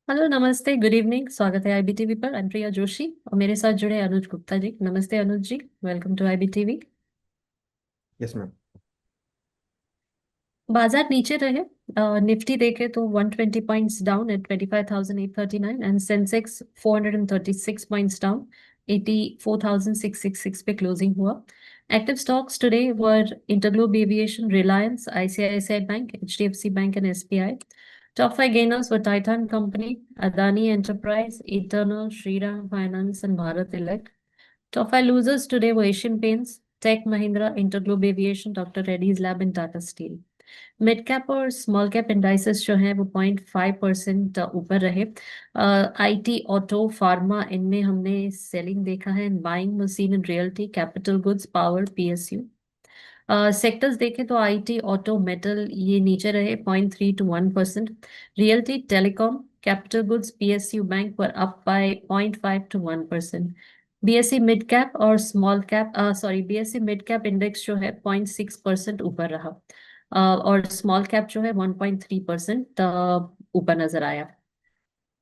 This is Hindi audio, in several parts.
हेलो, नमस्ते, गुड इवनिंग। स्वागत है आईबीटीवी पर। I'm प्रिया जोशी और मेरे साथ जुड़े अनुज गुप्ता जी। नमस्ते Anuj ji, welcome to IBTV. Yes ma'am. बाजार नीचे रहे। निफ्टी देखे तो 120 points down at 25,839 and Sensex 436 points down 84,666 पे क्लोजिंग हुआ। Active stocks today were InterGlobe Aviation, Reliance, ICICI bank, HDFC bank and SBI. Top five gainers were Titan Company, Adani Enterprise, Eternal, Shriram Finance, and Bharat Elect. Top five losers today were Asian Paints, Tech Mahindra, Interglobe Aviation, Dr. Reddy's Lab, and Tata Steel. Mid cap और स्मॉल कैप इंडाइसेस जो हैं वो 0.5% ऊपर रहे। आईटी, ऑटो, फार्मा, इनमें हमने सेलिंग देखा है। Buying, machine and realty, capital goods, power, PSU. Sectors देखें तो आईटी, ऑटो, मेटल ये नीचे रहे 0.3 to 1%। Realty, telecom, capital goods, PSU bank पर up by 0.5 to 1%। BSE mid cap और small cap sorry BSE mid cap index जो है 0.6% ऊपर रहा। और स्मॉल कैप जो है 1.3% ऊपर नजर आया।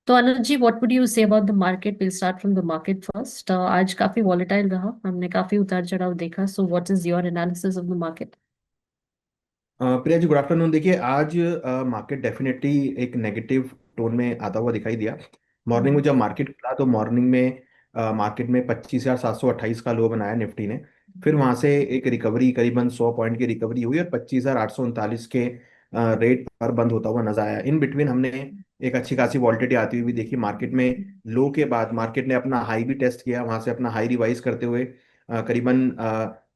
तो Anuj ji, what would you say about the market? Will start from the market first. आज काफी वॉलेटाइल रहा, हमने काफी उतार चढ़ाव देखा। So what is your analysis of the market? Priya ji, good afternoon. देखिए, आज मार्केट डेफिनेटली एक नेगेटिव टोन में आता हुआ दिखाई दिया। मॉर्निंग में हम्म। जब मार्केट खुला तो मॉर्निंग में मार्केट में 25,728 का लो बनाया निफ्टी ने। फिर वहां से एक रिकवरी, करीबन 100 पॉइंट की रिकवरी हुई और 25,839 के रेट पर बंद होता हुआ नजर आया। इन बिटवीन हमने एक अच्छी खासी वॉल्टिटी आती हुई भी देखी मार्केट में। लो के बाद मार्केट ने अपना हाई भी टेस्ट किया, वहां से अपना हाई रिवाइज करते हुए करीबन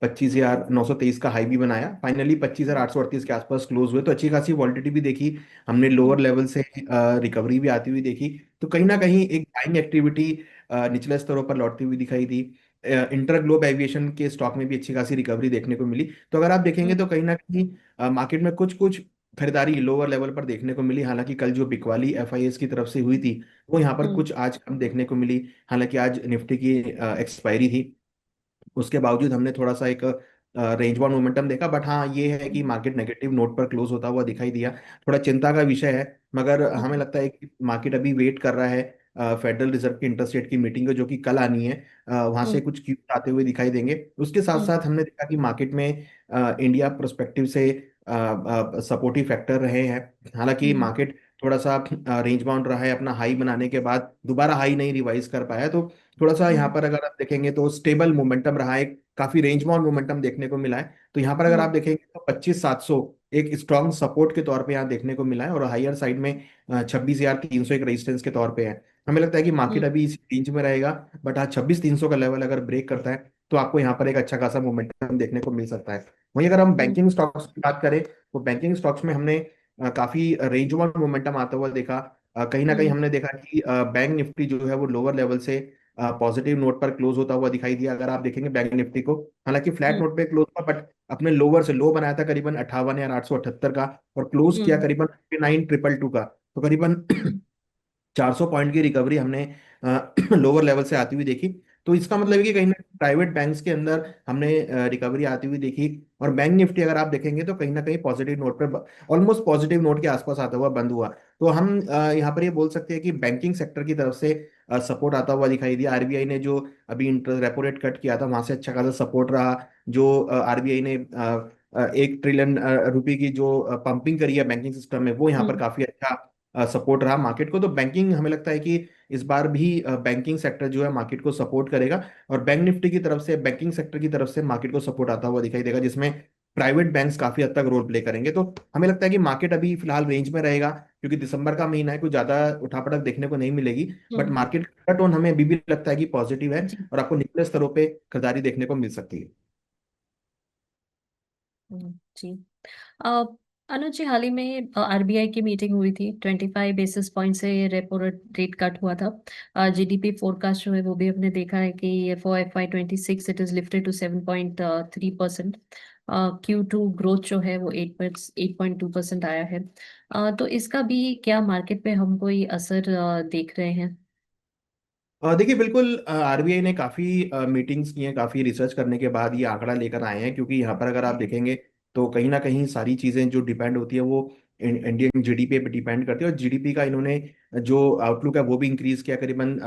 25,923 का हाई भी बनाया। फाइनली 25,838 के आसपास क्लोज हुए, तो अच्छी खासी वॉलिडिटी भी देखी हमने। लोअर लेवल से रिकवरी भी आती हुई देखी। तो कहीं ना कहीं एक बाइंग एक्टिविटी निचले स्तरों पर लौटती हुई दिखाई दी। इंटर ग्लोब एविएशन के स्टॉक में भी अच्छी खासी रिकवरी देखने को मिली। तो अगर आप देखेंगे तो कहीं ना कहीं मार्केट में कुछ कुछ खरीदारी लोअर लेवल पर देखने को मिली। हालांकि कल जो बिकवाली एफआईएस की तरफ से हुई थी, वो यहाँ पर हम्म। कुछ आज कम देखने को मिली। हालांकि आज निफ्टी की एक्सपायरी थी, उसके बावजूद हमने थोड़ा सा एक रेंज बाउंड मोमेंटम देखा। बट हाँ, ये है कि मार्केट नेगेटिव नोट पर क्लोज होता हुआ दिखाई दिया। थोड़ा चिंता का विषय है, मगर हमें लगता है कि मार्केट अभी वेट कर रहा है फेडरल रिजर्व की इंटरेस्ट रेट की मीटिंग जो कि कल आनी है। वहां से हम्म। कुछ क्यू आते हुए दिखाई देंगे। उसके साथ हम्म। साथ हमने देखा कि मार्केट में इंडिया प्रोस्पेक्टिव से सपोर्टिव फैक्टर रहे हैं। हालांकि हम्म। मार्केट थोड़ा सा रेंज बाउंड रहा है, अपना हाई बनाने के बाद दोबारा हाई नहीं रिवाइज कर पाया। तो थोड़ा सा यहाँ हम्म। पर अगर आप देखेंगे तो स्टेबल मोमेंटम रहा है, काफी रेंज बाउंड मोमेंटम देखने को मिला है। तो यहाँ पर अगर आप हम्म। देखेंगे तो 25,700 एक स्ट्रॉन्ग सपोर्ट के तौर पे यहाँ देखने को मिला है, और हायर साइड में 26,300 एक रेजिस्टेंस के तौर पे है। हमें लगता है कि मार्केट हम्म। अभी इसी रेंज में रहेगा। बट हाँ, 26,300 का लेवल अगर ब्रेक करता है तो आपको यहाँ पर एक अच्छा खासा मोमेंटम देखने को मिल सकता है। वहीं अगर हम हम्म। बैंकिंग स्टॉक्स की बात करें तो बैंकिंग स्टॉक्स में हमने काफी रेंज बाउंड मोमेंटम आता हुआ देखा। कहीं ना कहीं हम्म। हमने देखा कि बैंक निफ्टी जो है वो लोअर लेवल से पॉजिटिव नोट पर क्लोज होता हुआ दिखाई दिया। अगर आप देखेंगे बैंक निफ्टी को, हालांकि फ्लैट हम्म। नोट पे क्लोज हुआ, बट अपने लोअर से लो बनाया था करीबन 58,878 का, और क्लोज किया हम्म। करीबन 59,222 का। तो करीबन 400 पॉइंट की रिकवरी हमने लोअर लेवल से आती हुई देखी। तो इसका मतलब है हम्म। कि कहीं ना प्राइवेट बैंक्स के अंदर हमने रिकवरी आती हुई देखी। और बैंक निफ्टी अगर आप देखेंगे तो कहीं ना कहीं पॉजिटिव नोट पर, ऑलमोस्ट पॉजिटिव नोट के आसपास आता हुआ बंद हुआ। तो हम यहाँ पर ये बोल सकते हैं कि बैंकिंग सेक्टर की तरफ से सपोर्ट आता हुआ दिखाई दिया। आरबीआई ने जो अभी इंटरेस्ट रेपो रेट कट किया था, वहां से अच्छा खासा सपोर्ट रहा। जो आरबीआई ने 1 ट्रिलियन रुपए की जो पंपिंग करी है बैंकिंग सिस्टम में, वो यहाँ पर हम्म। काफी अच्छा सपोर्ट रहा मार्केट को। तो बैंकिंग, हमें लगता है कि इस बार भी बैंकिंग सेक्टर जो है मार्केट को सपोर्ट करेगा। और बैंक निफ्टी की तरफ से, बैंकिंग सेक्टर की तरफ से मार्केट को सपोर्ट आता हुआ दिखाई देगा, जिसमें प्राइवेट बैंक्स काफी हद तक रोल प्ले करेंगे। तो हमें लगता है कि मार्केट अभी फिलहाल रेंज में रहेगा, क्योंकि दिसंबर का महीना है, कुछ ज्यादा उठापटक देखने को नहीं मिलेगी। But hmm. मार्केट का टोन हमें अभी भी लगता है कि पॉजिटिव है, जी। और आपको निचले स्तरों पे खरीदारी देखने को मिल सकती है। जी। अ, अनुज जी, हाल ही में आरबीआई की मीटिंग हुई थी। 25 बेसिस पॉइंट से रेपो रेट कट हुआ था। जीडीपी फोरकास्ट जो है वो भी हमने देखा है कि फॉर FY 26 it is lifted to 7.3%। Q2 growth जो है वो 8.2% आया है। तो इसका भी क्या मार्केट पे हम कोई असर देख रहे हैं? देखिए, बिल्कुल आरबीआई ने काफ़ी मीटिंग्स की हैं, काफ़ी रिसर्च करने के बाद ये आंकड़ा लेकर आए हैं। क्योंकि यहाँ पर अगर आप देखेंगे तो कहीं ना कहीं सारी चीज़ें जो डिपेंड होती है वो इंडियन जीडीपी पे डिपेंड करती है, और जीडीपी का इन्होंने जो आउटलुक है वो भी इंक्रीज किया, करीबन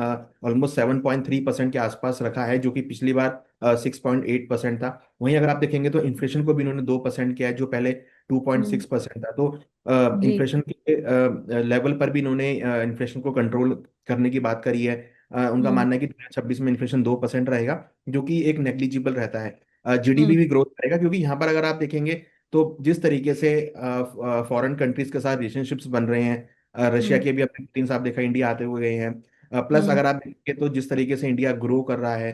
ऑलमोस्ट 7.3% के आसपास रखा है, जो कि पिछली बार 6.8% था। वहीं अगर आप देखेंगे तो इन्फ्लेशन को भी इन्होंने 2% किया है, जो पहले टू पॉइंट हम्म। सिक्स परसेंट था। तो जी। इन्फ्लेशन के लेवल पर भी इन्होंने इन्फ्लेशन को कंट्रोल करने की बात करी है। उनका हम्म। मानना है कि 2026 में इन्फ्लेशन 2% रहेगा, जो कि एक नेग्लिजिबल रहता है। हम्म। जीडीपी भी ग्रोथ करेगा, क्योंकि यहाँ पर अगर आप देखेंगे तो जिस तरीके से फॉरेन कंट्रीज के साथ रिलेशनशिप्स बन रहे हैं, रशिया हम्म। के भी अपने 3 साहब देखा इंडिया आते हुए गए हैं। प्लस हम्म। अगर आप देखेंगे तो जिस तरीके से इंडिया ग्रो कर रहा है,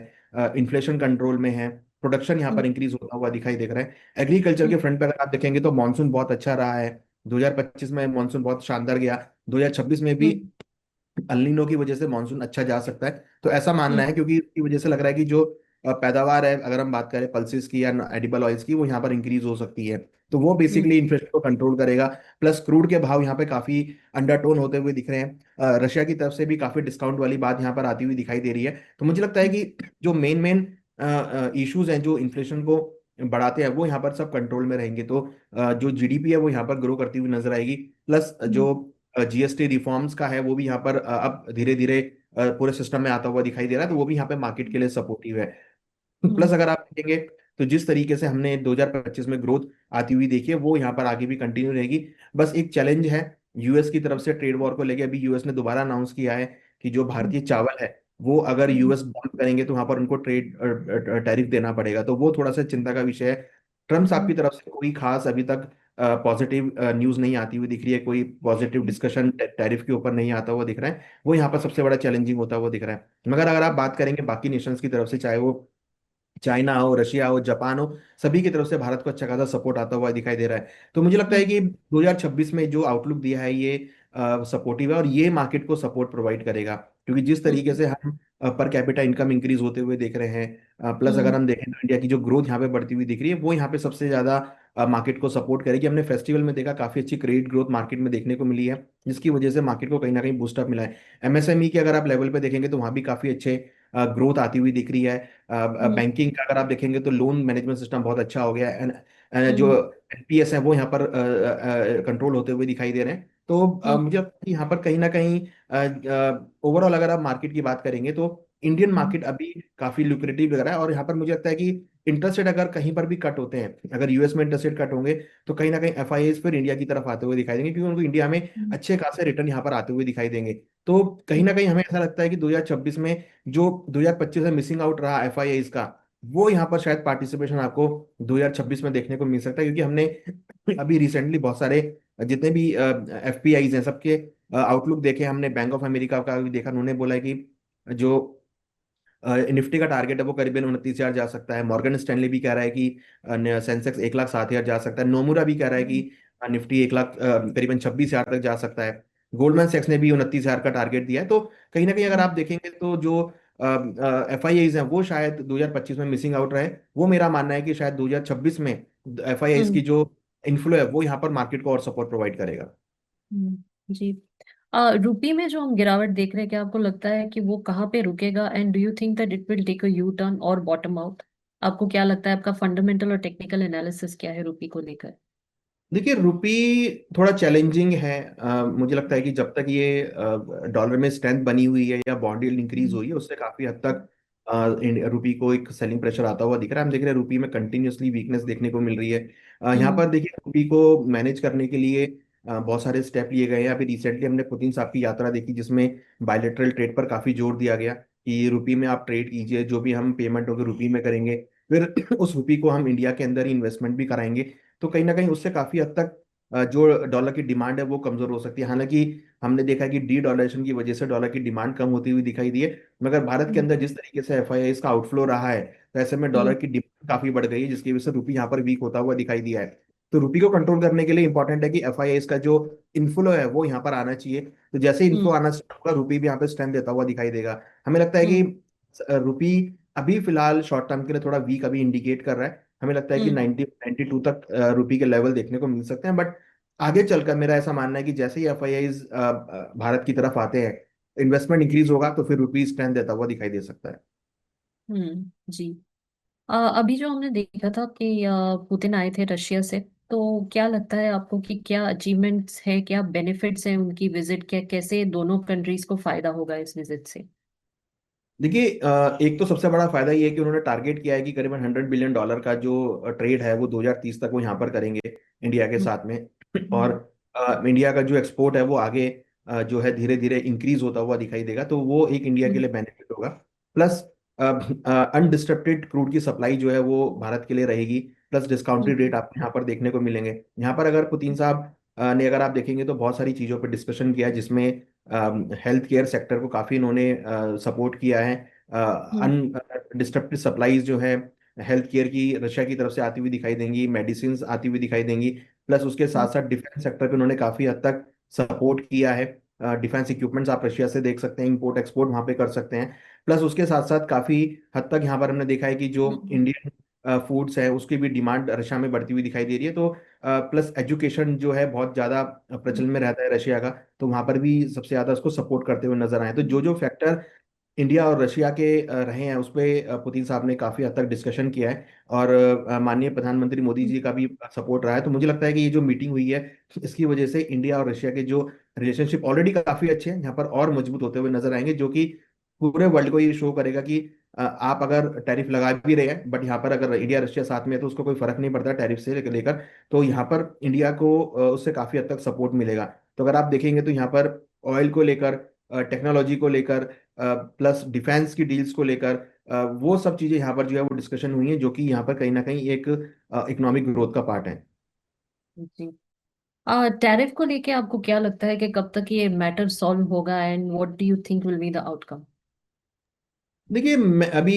इन्फ्लेशन कंट्रोल में है, प्रोडक्शन यहाँ पर हम्म। इंक्रीज होता हुआ दिखाई दे रहा है। एग्रीकल्चर के हम्म। फ्रंट पर अगर आप देखेंगे तो मानसून बहुत अच्छा रहा है। 2025 में मानसून बहुत शानदार गया, 2026 में भी हम्म। अल्नीनो की वजह से मानसून अच्छा जा सकता है। तो ऐसा मानना हम्म। है, क्योंकि इसकी वजह से लग रहा है कि जो पैदावार है, अगर हम बात करें पल्सेस की या एडिबल ऑयल्स की, वो यहाँ पर इंक्रीज हो सकती है। तो वो हम्म। बेसिकली इन्फ्लेशन को कंट्रोल करेगा। प्लस क्रूड के भाव यहाँ पे काफी अंडरटोन होते हुए दिख रहे हैं। रशिया की तरफ से भी काफी डिस्काउंट वाली बात यहाँ पर आती हुई दिखाई दे रही है। तो मुझे लगता है कि जो मेन मेन इश्यूज हैं जो इन्फ्लेशन को बढ़ाते हैं, वो यहाँ पर सब कंट्रोल में रहेंगे। तो जो जीडीपी है वो यहाँ पर ग्रो करती हुई नजर आएगी। प्लस जो हम्म। जीएसटी रिफॉर्म्स का है वो भी यहाँ पर अब धीरे धीरे पूरे सिस्टम में आता हुआ दिखाई दे रहा है, तो वो भी यहाँ पे मार्केट के लिए सपोर्टिव है। प्लस हम्म। अगर आप देखेंगे तो जिस तरीके से हमने 2025 में ग्रोथ आती हुई देखी है, वो यहाँ पर आगे भी कंटिन्यू रहेगी। बस एक चैलेंज है यूएस की तरफ से ट्रेड वॉर को लेके। अभी यूएस ने दोबारा अनाउंस किया है कि जो भारतीय चावल है वो अगर हम्म। यूएस बंद करेंगे तो वहां पर उनको ट्रेड टैरिफ देना पड़ेगा। तो वो थोड़ा सा चिंता का विषय है। ट्रम्प साहब की हम्म। तरफ से कोई खास अभी तक पॉजिटिव न्यूज नहीं आती हुई दिख रही है, कोई पॉजिटिव डिस्कशन टैरिफ के ऊपर नहीं आता हुआ दिख रहा है। वो यहाँ पर सबसे बड़ा चैलेंजिंग होता हुआ दिख रहा है। मगर अगर आप बात करेंगे बाकी नेशंस की तरफ से, चाहे वो चाइना हो, रशिया हो, जापान हो, सभी की तरफ से भारत को अच्छा खासा सपोर्ट आता हुआ दिखाई दे रहा है। तो मुझे लगता है हम्म। कि 2026 में जो आउटलुक दिया है ये सपोर्टिव है, और ये मार्केट को सपोर्ट प्रोवाइड करेगा, क्योंकि जिस तरीके हम्म। से हम पर कैपिटा इनकम इंक्रीज होते हुए देख रहे हैं, प्लस अगर हम्म। हम देखें तो इंडिया की जो ग्रोथ यहाँ पे बढ़ती हुई दिख रही है, वो यहाँ पे सबसे ज्यादा मार्केट को सपोर्ट करेगी। हमने फेस्टिवल में देखा काफी अच्छी क्रेडिट ग्रोथ मार्केट में देखने को मिली है, जिसकी वजह से मार्केट को कहीं ना कहीं बूस्टअप मिला है। एमएसएमई के अगर आप लेवल पे देखेंगे तो वहाँ भी काफी अच्छे ग्रोथ आती हुई दिख रही है। हम्म। बैंकिंग का अगर आप देखेंगे तो लोन मैनेजमेंट सिस्टम बहुत अच्छा हो गया है, जो हम्म। एनपीएस है वो यहाँ पर कंट्रोल होते हुए दिखाई दे रहे हैं। तो हम्म। मुझे लगता है कि यहाँ पर कहीं ना कहीं ओवरऑल अगर आप मार्केट की बात करेंगे तो इंडियन हम्म। मार्केट अभी काफी लुक्रेटिव लग रहा है। और यहाँ पर मुझे लगता है कि इंटरेस्ट रेट अगर कहीं पर भी कट होते हैं, अगर यूएस में इंटरेस्ट रेट कट होंगे, तो कहीं ना कहीं एफआईआईज फिर इंडिया की तरफ आते हुए दिखाई देंगे, क्योंकि उनको इंडिया में हम्म। अच्छे खासे रिटर्न यहाँ पर आते हुए दिखाई देंगे। तो कहीं ना कहीं हमें ऐसा लगता है कि 2026 में जो 2025 में मिसिंग आउट रहा एफआईआईज का, वो यहाँ पर शायद पार्टिसिपेशन आपको 2026 में देखने को मिल सकता है। क्योंकि हमने अभी रिसेंटली बहुत सारे जितने भी एफपीआईज हैं सबके आउटलुक देखे हमने। बैंक ऑफ अमेरिका का भी देखा, उन्होंने बोला है कि जो निफ्टी का टारगेट है वो करीबन 29,000 जा सकता है। मॉर्गन स्टैनली भी कह रहा है कि सेंसेक्स 1,07,000 जा सकता है। नोमुरा भी कह रहा है कि निफ्टी 1 लाख करीबन 26,000 तक जा सकता है। गोल्डमैन सैक्स ने भी 29,000 का टारगेट दिया है। तो कहीं ना कहीं अगर आप देखेंगे तो जो एफ आई आईज हैं वो शायद 2025 में मिसिंग आउट रहे। वो मेरा मानना है कि शायद 2026 में एफ आई आईज हम्म। की जो इन्फ्लो है वो यहाँ पर मार्केट को और सपोर्ट प्रोवाइड करेगा। जी। रुपी में जो हम गिरावट देख रहे हैं, क्या आपको लगता है कि वो कहाँ पे रुकेगा, and do you think that it will take a U turn और बॉटम आउट? आपको क्या लगता है, आपका फंडामेंटल और टेक्निकल एनालिसिस क्या है रुपी को लेकर? देखिए रुपी थोड़ा चैलेंजिंग है। मुझे लगता है कि जब तक ये डॉलर में स्ट्रेंथ बनी हुई है या बॉन्ड यील्ड इंक्रीज हम्म। हुई है, उससे काफी हद तक रुपी को एक सेलिंग प्रेशर आता हुआ दिख रहा है। हम देख रहे हैं रुपी में कंटिन्यूअसली वीकनेस देखने को मिल रही है। यहाँ हम्म। पर देखिए रुपी को मैनेज करने के लिए बहुत सारे स्टेप लिए गए हैं। अभी रिसेंटली हमने पुतिन साहब की यात्रा देखी, जिसमें बायलेटरल ट्रेड पर काफी जोर दिया गया कि रुपी में आप ट्रेड कीजिए, जो भी हम पेमेंट होगी रुपी में करेंगे, फिर उस रुपी को हम इंडिया के अंदर ही इन्वेस्टमेंट भी कराएंगे। तो कहीं ना कहीं उससे काफी हद तक जो डॉलर की डिमांड है वो कमजोर हो सकती है। हालांकि हमने देखा है कि डी डॉलरेशन की वजह से डॉलर की डिमांड कम होती हुई दिखाई दी है। मगर भारत के हम्म। अंदर जिस तरीके से एफआईआई का आउटफ्लो रहा है, तो ऐसे में डॉलर हम्म। की डिमांड काफी बढ़ गई है, जिसकी वजह से रुपी यहाँ पर वीक होता हुआ दिखाई दिया है। तो रुपी को कंट्रोल करने के लिए इंपॉर्टेंट है कि एफआईआई का जो इन्फ्लो है वो यहाँ पर आना चाहिए। तो जैसे ही इन्फ्लो हम्म। आना स्टार्ट होगा, रुपी भी यहाँ पर स्ट्रेंथ देता हुआ दिखाई देगा। हमें लगता है कि हम्म। रुपी अभी फिलहाल शॉर्ट टर्म के लिए थोड़ा वीक अभी इंडिकेट कर रहा है। हमें लगता है कि हम्म। 90 92 तक रुपी के लेवल देखने को मिल सकते हैं। बट आगे चलकर मेरा ऐसा मानना है कि जैसे ही एफआईआईज भारत की तरफ आते हैं, इन्वेस्टमेंट इंक्रीज होगा, तो फिर रुपी स्ट्रेंथ देता हुआ दिखाई दे सकता है। जी। अभी जो हमने देखा था कि पुतिन आए थे रशिया से, तो क्या लगता है आपको कि क्या अचीवमेंट्स है, क्या बेनिफिट्स हैं उनकी विजिट, क्या कैसे दोनों कंट्रीज को फायदा होगा इस विजिट से? देखिए, एक तो सबसे बड़ा फायदा ये है कि उन्होंने टारगेट किया है कि करीबन $100 बिलियन का जो ट्रेड है वो 2030 तक वो यहाँ पर करेंगे इंडिया के हम्म। साथ में। और हम्म। इंडिया का जो एक्सपोर्ट है वो आगे जो है धीरे धीरे इंक्रीज होता हुआ दिखाई देगा, तो वो एक इंडिया के हम्म। लिए बेनिफिट होगा। प्लस अनडिस्टर्बेड क्रूड की सप्लाई जो है वो भारत के लिए रहेगी। प्लस डिस्काउंटेड रेट हम्म। आपको यहाँ पर देखने को मिलेंगे। यहाँ पर अगर पुतिन साहब ने, अगर आप देखेंगे तो बहुत सारी चीज़ों पर डिस्कशन किया है, जिसमें हेल्थ केयर सेक्टर को काफ़ी इन्होंने सपोर्ट किया है। अनडिस्टर्बेड सप्लाईज जो है हेल्थ केयर की रशिया की तरफ से आती हुई दिखाई देंगी, मेडिसिन आती हुई दिखाई देंगी। प्लस उसके साथ हम्म। साथ डिफेंस सेक्टर पे उन्होंने काफ़ी हद तक सपोर्ट किया है। डिफेंस इक्विपमेंट्स आप रशिया से देख सकते हैं, इंपोर्ट एक्सपोर्ट वहाँ पे कर सकते हैं। प्लस उसके साथ साथ काफ़ी हद तक यहाँ पर हमने देखा है कि जो हम्म। इंडियन फूड्स है उसकी भी डिमांड रशिया में बढ़ती हुई दिखाई दे रही है। तो प्लस एजुकेशन जो है बहुत ज़्यादा प्रचलन में रहता है रशिया का, तो वहाँ पर भी सबसे ज़्यादा उसको सपोर्ट करते हुए नजर आए। तो जो जो फैक्टर इंडिया और रशिया के रहे हैं उस पे पुतिन साहब ने काफी हद तक डिस्कशन किया है। और माननीय प्रधानमंत्री मोदी जी का भी सपोर्ट रहा है। तो मुझे लगता है कि ये जो मीटिंग हुई है इसकी वजह से इंडिया और रशिया के जो रिलेशनशिप ऑलरेडी काफी अच्छे हैं, यहाँ पर और मजबूत होते हुए नजर आएंगे, जो कि पूरे वर्ल्ड को ये शो करेगा कि आप अगर टैरिफ लगा भी रहे हैं, बट यहाँ पर अगर इंडिया रशिया साथ में है तो उसको कोई फर्क नहीं पड़ता टैरिफ से लेकर। तो यहाँ पर इंडिया को उससे काफी हद तक सपोर्ट मिलेगा। तो अगर आप देखेंगे तो यहाँ पर ऑयल को लेकर, टेक्नोलॉजी को लेकर, प्लस डिफेंस की डील्स को लेकर, वो सब चीजें यहाँ पर जो है वो डिस्कशन हुई है, जो कि यहाँ पर कहीं ना कहीं एक इकोनॉमिक ग्रोथ का पार्ट है। जी। टैरिफ को लेके आपको क्या लगता है कि कब तक ये मैटर सॉल्व होगा, and what do you think will be the outcome? देखिए, मैं अभी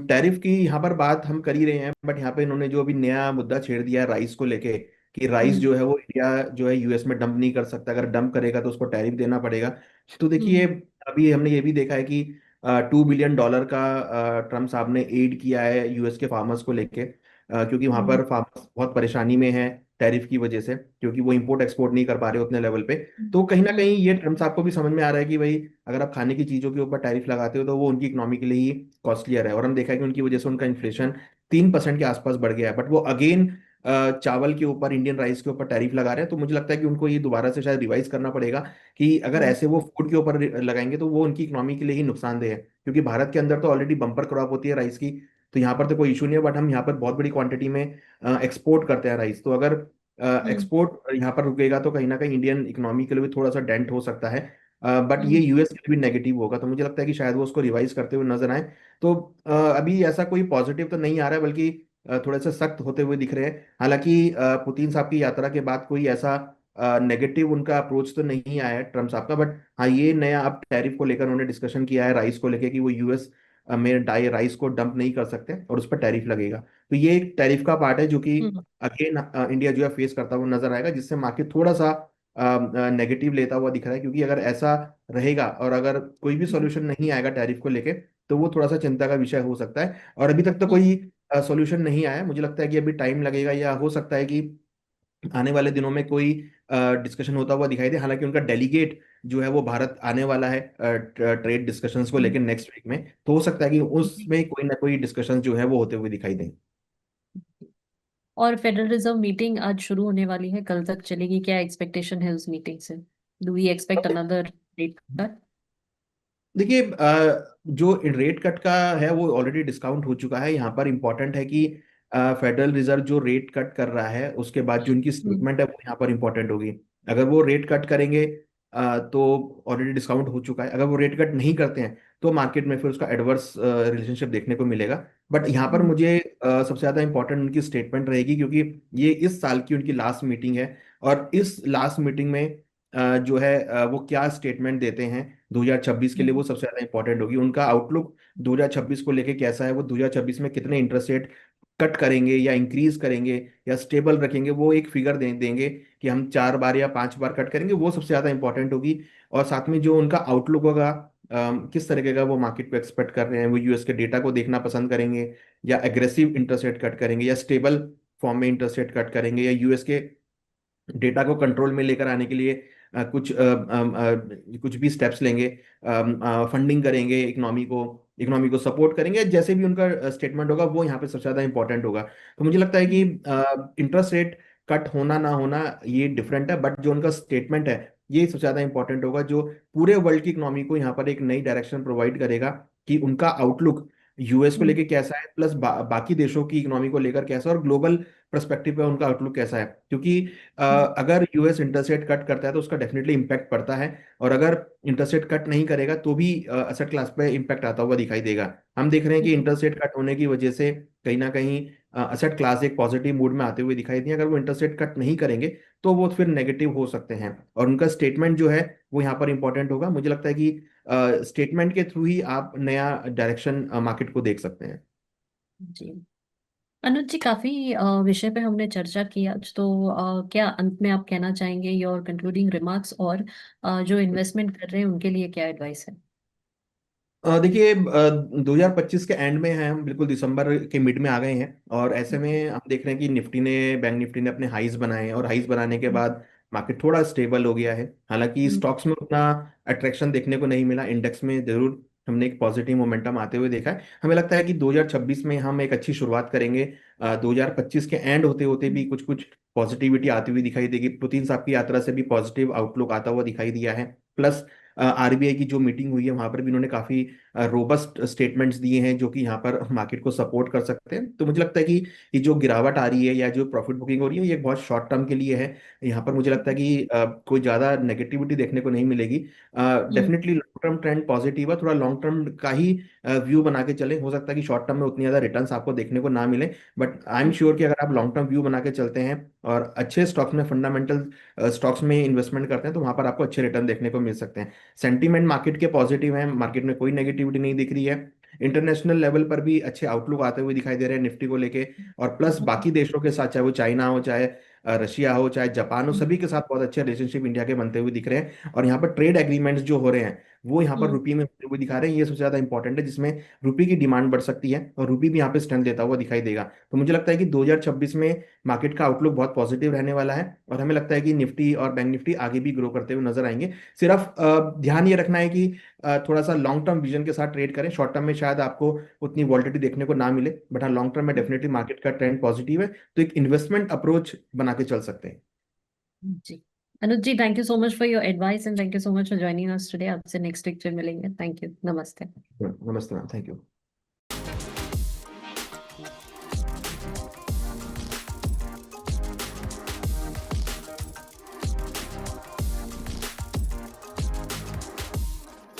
टैरिफ की यहाँ पर बात हम कर ही रहे हैं, बट यहाँ पे इन्होंने जो अभी नया मुद्दा छेड़ दिया है राइस को लेके, कि राइस हम्म। जो है वो इंडिया जो है यूएस में डंप नहीं कर सकता, अगर डंप करेगा तो उसको टैरिफ देना पड़ेगा। तो देखिए, हम्म। अभी हमने ये भी देखा है कि $2 बिलियन का ट्रम्प साहब ने एड किया है यूएस के फार्मर्स को लेके, क्योंकि वहां हम्म। पर फार्मर्स बहुत परेशानी में है टैरिफ की वजह से, क्योंकि वो इंपोर्ट एक्सपोर्ट नहीं कर पा रहे उतने लेवल पे। तो कहीं ना हम्म। कहीं ये ट्रम्प साहब को भी समझ में आ रहा है कि भाई, अगर आप खाने की चीजों के ऊपर टैरिफ लगाते हो तो वो उनकी इकोनॉमी के लिए ही कॉस्टलियर है। और हम देखा है कि उनकी वजह से उनका इन्फ्लेशन 3% के आसपास बढ़ गया है। बट वो अगेन चावल के ऊपर, इंडियन राइस के ऊपर टैरिफ लगा रहे हैं। तो मुझे लगता है कि उनको ये दोबारा से शायद रिवाइज करना पड़ेगा कि अगर हम्म। ऐसे वो फूड के ऊपर लगाएंगे तो वो उनकी इकोनॉमी के लिए ही नुकसानदेह है, क्योंकि भारत के अंदर तो ऑलरेडी बम्पर क्रॉप होती है राइस की। तो यहाँ पर तो कोई इशू नहीं है, बट हम यहाँ पर बहुत बड़ी क्वांटिटी में एक्सपोर्ट करते हैं राइस। तो अगर हम्म। एक्सपोर्ट यहाँ पर रुकेगा तो कहीं ना कहीं इंडियन इकोनॉमी के लिए भी थोड़ा सा डेंट हो सकता है। बट ये हम्म। यूएस के लिए भी नेगेटिव होगा, तो मुझे लगता है कि शायद वो उसको रिवाइज करते हुए नजर आए। तो अभी ऐसा कोई पॉजिटिव तो नहीं आ रहा है, बल्कि थोड़े से सख्त होते हुए दिख रहे हैं। हालांकि पुतिन साहब की यात्रा के बाद कोई ऐसा नेगेटिव उनका अप्रोच तो नहीं आया है ट्रम्प साहब का। बट हाँ, ये नया अब टैरिफ को लेकर उन्होंने डिस्कशन किया है राइस को लेकर, कि वो यूएस में डाई राइस को डंप नहीं कर सकते और उस पर टैरिफ लगेगा। तो ये एक टैरिफ का पार्ट है जो कि हम्म। अगेन इंडिया जो है फेस करता हुआ नजर आएगा, जिससे मार्केट थोड़ा सा नेगेटिव लेता हुआ दिख रहा है। क्योंकि अगर ऐसा रहेगा और अगर कोई भी हम्म। सॉल्यूशन नहीं आएगा टैरिफ को लेके, तो वो थोड़ा सा चिंता का विषय हो सकता है। और अभी तक तो हम्म। कोई सॉल्यूशन नहीं आया है। मुझे लगता है कि अभी टाइम लगेगा, या हो सकता है कि आने वाले दिनों में कोई डिस्कशन होता हुआ दिखाई दे। हालांकि उनका डेलीगेट जो है वो भारत आने वाला है ट्रेड डिस्कशंस को हम्म। लेकर नेक्स्ट वीक में, तो हो सकता है कि जी। उसमें कोई ना कोई डिस्कशन जो है वो होते हुए दिखाई दें। और फेडरल रिजर्व मीटिंग आज शुरू होने वाली है, कल तक चलेगी, क्या एक्सपेक्टेशन है उस मीटिंग से? Do we expect another rate cut? देखिए, जो रेट कट का है वो ऑलरेडी डिस्काउंट हो चुका है। यहाँ पर इंपॉर्टेंट है कि फेडरल रिजर्व जो रेट कट कर रहा है उसके बाद जो उनकी हम्म। स्टेटमेंट है वो यहाँ पर इंपॉर्टेंट होगी। अगर वो रेट कट करेंगे तो ऑलरेडी डिस्काउंट हो चुका है। अगर वो रेट कट नहीं करते हैं तो मार्केट में फिर उसका एडवर्स रिलेशनशिप देखने को मिलेगा। बट यहाँ पर हम्म। मुझे सबसे ज़्यादा इंपॉर्टेंट उनकी स्टेटमेंट रहेगी, क्योंकि ये इस साल की उनकी लास्ट मीटिंग है। और इस लास्ट मीटिंग में जो है वो क्या स्टेटमेंट देते हैं 2026 के लिए, वो हम्म। सबसे ज्यादा इंपॉर्टेंट होगी। उनका आउटलुक 2026 को लेके कैसा है, वो 2026 में कितने इंटरेस्ट रेट कट करेंगे या इंक्रीज करेंगे या स्टेबल रखेंगे, वो एक फिगर देंगे कि हम 4 बार या 5 बार कट करेंगे, वो सबसे ज्यादा इंपॉर्टेंट होगी। और साथ में जो उनका आउटलुक होगा, किस तरीके का वो मार्केट को एक्सपेक्ट कर रहे हैं, वो यूएस के डेटा को देखना पसंद करेंगे, या एग्रेसिव इंटरेस्ट रेट कट करेंगे, या स्टेबल फॉर्म में इंटरेस्ट रेट कट करेंगे, या यूएस के डेटा को कंट्रोल में लेकर आने के लिए कुछ भी स्टेप्स लेंगे, फंडिंग करेंगे, इकोनॉमी को सपोर्ट करेंगे। जैसे भी उनका स्टेटमेंट होगा वो यहाँ पे सबसे ज़्यादा इंपॉर्टेंट होगा। तो मुझे लगता है कि इंटरेस्ट रेट कट होना ना होना ये डिफरेंट है, बट जो उनका स्टेटमेंट है ये सबसे ज्यादा इंपॉर्टेंट होगा, जो पूरे वर्ल्ड की इकोनॉमी को यहाँ पर एक नई डायरेक्शन प्रोवाइड करेगा कि उनका आउटलुक यूएस को लेके कैसा है, प्लस बाकी देशों की इकोनॉमी को लेकर कैसा है, और ग्लोबल पर्सपेक्टिव पे उनका आउटलुक कैसा है। क्योंकि अगर यूएस इंटरेस्ट रेट कट करता है तो उसका डेफिनेटली इम्पैक्ट पड़ता है, और अगर इंटरेस्ट रेट कट नहीं करेगा तो भी असेट क्लास पे इम्पैक्ट आता हुआ दिखाई देगा। हम देख रहे हैं कि इंटरेस्ट रेट कट होने की वजह से कहीं ना कहीं असेट क्लास एक पॉजिटिव मूड में आते हुए दिखाई दिए। अगर वो इंटरेस्ट रेट कट नहीं करेंगे तो वो फिर नेगेटिव हो सकते हैं, और उनका स्टेटमेंट जो है वो यहाँ पर इंपॉर्टेंट होगा। मुझे लगता है कि स्टेटमेंट के थ्रू ही आप नया डायरेक्शन मार्केट को देख सकते हैं। जी। अनुज जी, काफी विषय पे हमने चर्चा की आज, तो क्या अंत में आप कहना चाहेंगे योर कंक्लूडिंग रिमार्क्स, और जो इन्वेस्टमेंट कर रहे हैं उनके लिए क्या एडवाइस है? देखिए, 2025 के एंड में है हम, बिल्कुल दिसंबर के मिड में आ गए हैं, और ऐसे में हम देख रहे हैं कि निफ्टी ने, बैंक निफ्टी ने अपने हाईज बनाए हैं, और हाईज बनाने के बाद मार्केट थोड़ा स्टेबल हो गया है। हालांकि स्टॉक्स में उतना अट्रैक्शन देखने को नहीं मिला, इंडेक्स में जरूर हमने एक पॉजिटिव मोमेंटम आते हुए देखा है। हमें लगता है कि 2026 में हम एक अच्छी शुरुआत करेंगे। 2025 के एंड होते होते भी कुछ कुछ पॉजिटिविटी आती हुई दिखाई देगी। पुतिन साहब की यात्रा से भी पॉजिटिव आउटलुक आता हुआ दिखाई दिया है। प्लस आरबीआई की जो मीटिंग हुई है वहां पर भी उन्होंने काफी रोबस्ट स्टेटमेंट्स दिए हैं जो कि यहाँ पर मार्केट को सपोर्ट कर सकते हैं। तो मुझे लगता है कि ये जो गिरावट आ रही है या जो प्रॉफिट बुकिंग हो रही है ये बहुत शॉर्ट टर्म के लिए है। यहाँ पर मुझे लगता है कि कोई ज़्यादा नेगेटिविटी देखने को नहीं मिलेगी। Definitely long term trend positive है, थोड़ा लॉन्ग टर्म का ही व्यू बना के चले। हो सकता है कि शॉर्ट टर्म में उतनी ज़्यादा रिटर्न्स आपको देखने को ना मिले, बट आई एम श्योर कि अगर आप लॉन्ग टर्म व्यू बना के चलते हैं और अच्छे स्टॉक्स में, फंडामेंटल स्टॉक्स में इन्वेस्टमेंट करते हैं, तो वहाँ पर आपको अच्छे रिटर्न देखने को मिल सकते हैं। सेंटीमेंट मार्केट के पॉजिटिव है, मार्केट में कोई नेगेटिविटी नहीं दिख रही है। इंटरनेशनल लेवल पर भी अच्छे आउटलुक आते हुए दिखाई दे रहे हैं निफ्टी को लेके, और प्लस बाकी देशों के साथ, चाहे वो चाइना हो, चाहे रशिया हो, चाहे जापान हो, सभी के साथ बहुत अच्छे रिलेशनशिप इंडिया के बनते हुए दिख रहे हैं। और यहाँ पर ट्रेड एग्रीमेंट्स जो हो रहे हैं वो यहाँ पर रुपये में होते हुए दिखा रहे हैं। ये सबसे ज्यादा इंपॉर्टेंट है, जिसमें रुपये की डिमांड बढ़ सकती है और रुपये भी यहाँ पे स्ट्रेंथ देता हुआ दिखाई देगा। तो मुझे लगता है कि 2026 में मार्केट का आउटलुक बहुत पॉजिटिव रहने वाला है, और हमें लगता है कि निफ्टी और बैंक निफ्टी आगे भी ग्रो करते हुए नजर आएंगे। सिर्फ ध्यान ये रखना है कि थोड़ा सा लॉन्ग टर्म विजन के साथ ट्रेड करें। शॉर्ट टर्म में शायद आपको उतनी वॉलिटिलिटी देखने को ना मिले, बट हाँ लॉन्ग टर्म में डेफिनेटली मार्केट का ट्रेंड पॉजिटिव है, तो एक इन्वेस्टमेंट अप्रोच बना के चल सकते हैं। जी। Anuj ji, thank you so much for your advice, and thank you so much for joining us today. आपसे नेक्स्ट लेक्चर मिलेंगे। थैंक यू, नमस्ते। नमस्ते मैम, थैंक यू।